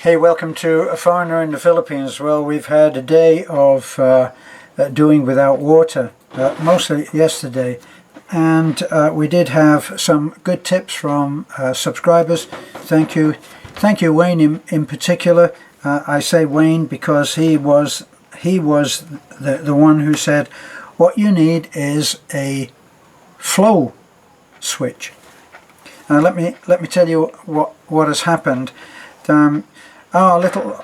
Hey, welcome to A Foreigner in the Philippines. Well, we've had a day of doing without water, mostly yesterday, and we did have some good tips from subscribers. Thank you Wayne in particular. I say Wayne because he was the one who said what you need is a flow switch. Now let me tell you what has happened. Our little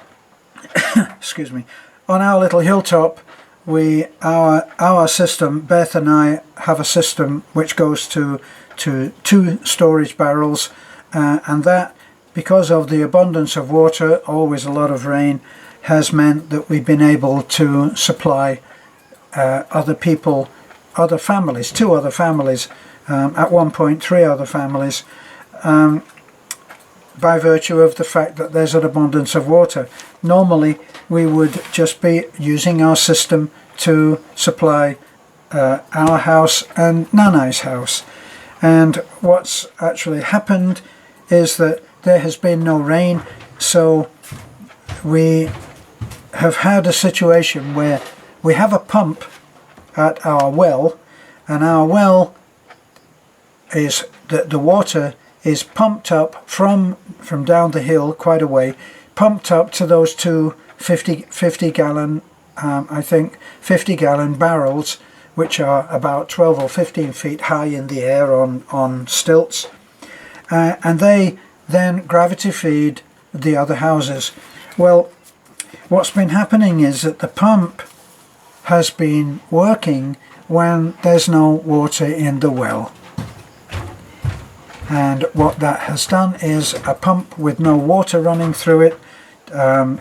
excuse me, on our little hilltop, our system, Beth and I have a system which goes to 2 storage barrels, and that, because of the abundance of water, always a lot of rain, has meant that we've been able to supply other people, other families, 2 other families, at one point 3 other families, by virtue of the fact that there's an abundance of water. Normally we would just be using our system to supply our house and Nanai's house, and what's actually happened is that there has been no rain, so we have had a situation where we have a pump at our well, and our well is the water is pumped up from down the hill quite a way, pumped up to those 2 50 gallon I think 50 gallon barrels, which are about 12 or 15 feet high in the air on stilts, and they then gravity feed the other houses. Well, what's been happening is that the pump has been working when there's no water in the well. And what that has done is a pump with no water running through it,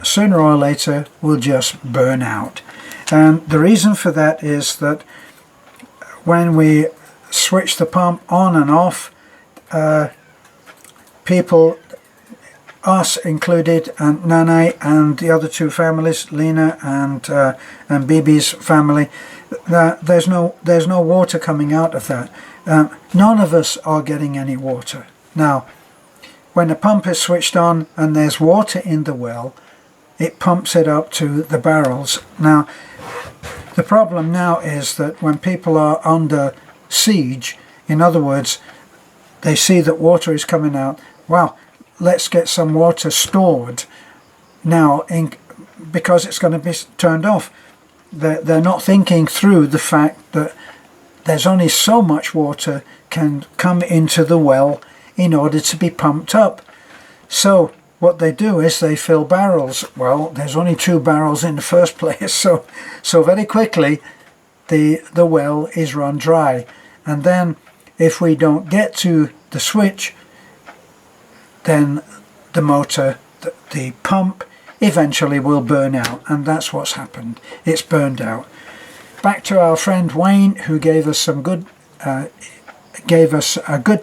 sooner or later will just burn out. And the reason for that is that when we switch the pump on and off, people, us included, and Nanai and the other 2 families, Lena and Bibi's family, there's no water coming out of that. None of us are getting any water. Now, when the pump is switched on and there's water in the well, it pumps it up to the barrels. Now, the problem now is that when people are under siege, in other words, they see that water is coming out, well, let's get some water stored now, because it's going to be turned off. They're not thinking through the fact that there's only so much water can come into the well in order to be pumped up. So what they do is they fill barrels. Well, there's only 2 barrels in the first place, so very quickly the well is run dry. And then if we don't get to the switch, then the motor, the pump, eventually will burn out, and that's what's happened. It's burned out. Back to our friend Wayne, who gave us a good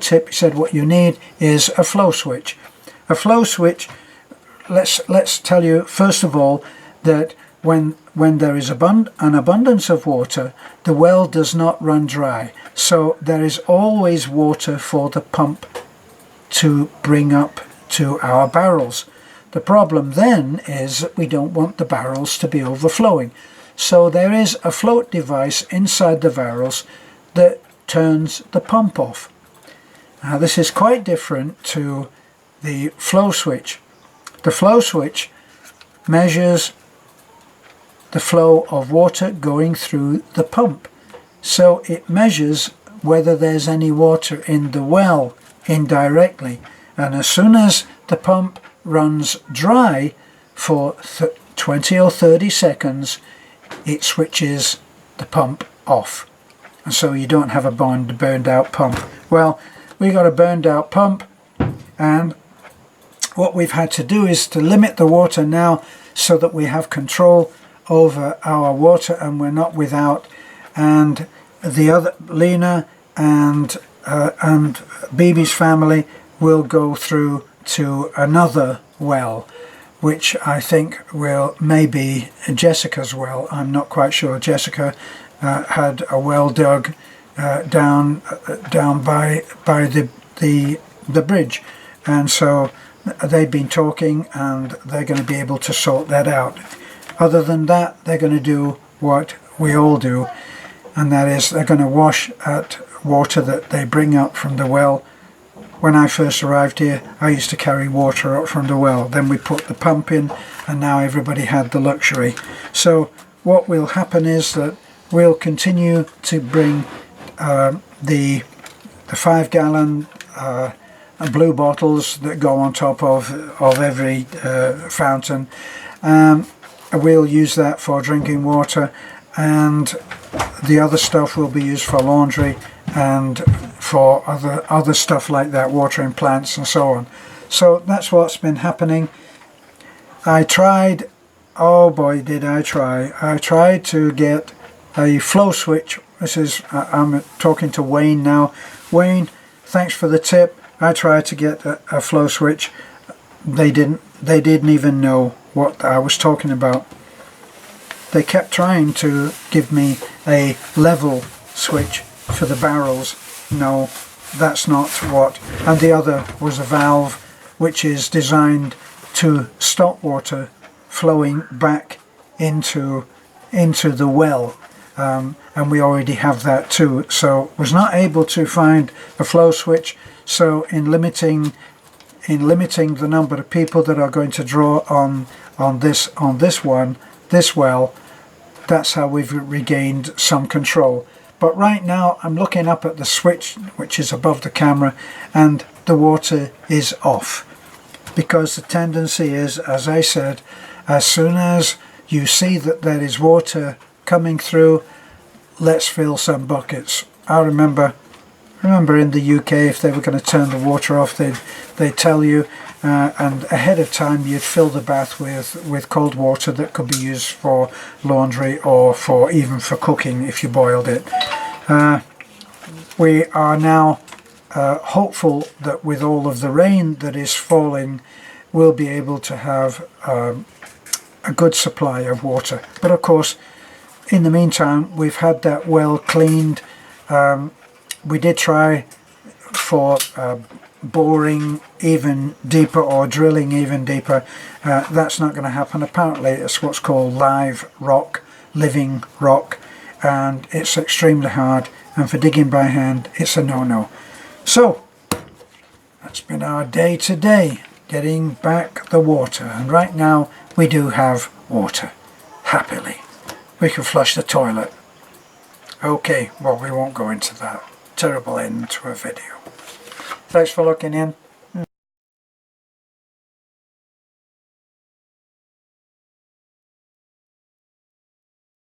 tip. He said what you need is a flow switch. A flow switch, let's tell you first of all that when there is an abundance of water, the well does not run dry, so there is always water for the pump to bring up to our barrels. The problem then is that we don't want the barrels to be overflowing. So there is a float device inside the barrels that turns the pump off. Now this is quite different to the flow switch. The flow switch measures the flow of water going through the pump. So it measures whether there's any water in the well indirectly. And as soon as the pump runs dry for 20 or 30 seconds, it switches the pump off, and so you don't have a burned out pump. Well, we got a burned out pump, and what we've had to do is to limit the water now so that we have control over our water and we're not without. And the other, Lena and Bibi's family, will go through to another well, which I think maybe Jessica's well. I'm not quite sure. Jessica had a well dug down by the bridge, and so they've been talking and they're going to be able to sort that out. Other than that, they're going to do what we all do, and that is they're going to wash at water that they bring up from the well. When I first arrived here, I used to carry water up from the well. Then we put the pump in, and now everybody had the luxury. So what will happen is that we'll continue to bring the 5-gallon blue bottles that go on top of every fountain. We'll use that for drinking water, and the other stuff will be used for laundry and for other stuff like that, watering plants and so on. So that's what's been happening. I tried, oh boy did I tried to get a flow switch. This is, I'm talking to Wayne now. Wayne, thanks for the tip. I tried to get a flow switch. They didn't even know what I was talking about. They kept trying to give me a level switch for the barrels. No, that's not what. And the other was a valve which is designed to stop water flowing back into the well. And we already have that too. So was not able to find a flow switch. So in limiting the number of people that are going to draw on this well, that's how we've regained some control. But right now I'm looking up at the switch which is above the camera, and the water is off, because the tendency is, as I said, as soon as you see that there is water coming through, let's fill some buckets. I remember in the UK, if they were going to turn the water off, they'd tell you, and ahead of time you'd fill the bath with cold water that could be used for laundry or even for cooking if you boiled it. We are now hopeful that with all of the rain that is falling, we'll be able to have a good supply of water. But of course, in the meantime, we've had that well cleaned. We did try for boring even deeper or drilling even deeper. That's not going to happen. Apparently it's what's called live rock, living rock, and it's extremely hard, and for digging by hand it's a no-no. So that's been our day today, getting back the water, and right now we do have water, happily. We can flush the toilet. Okay, well, we won't go into that. Terrible end to a video. Thanks for looking in.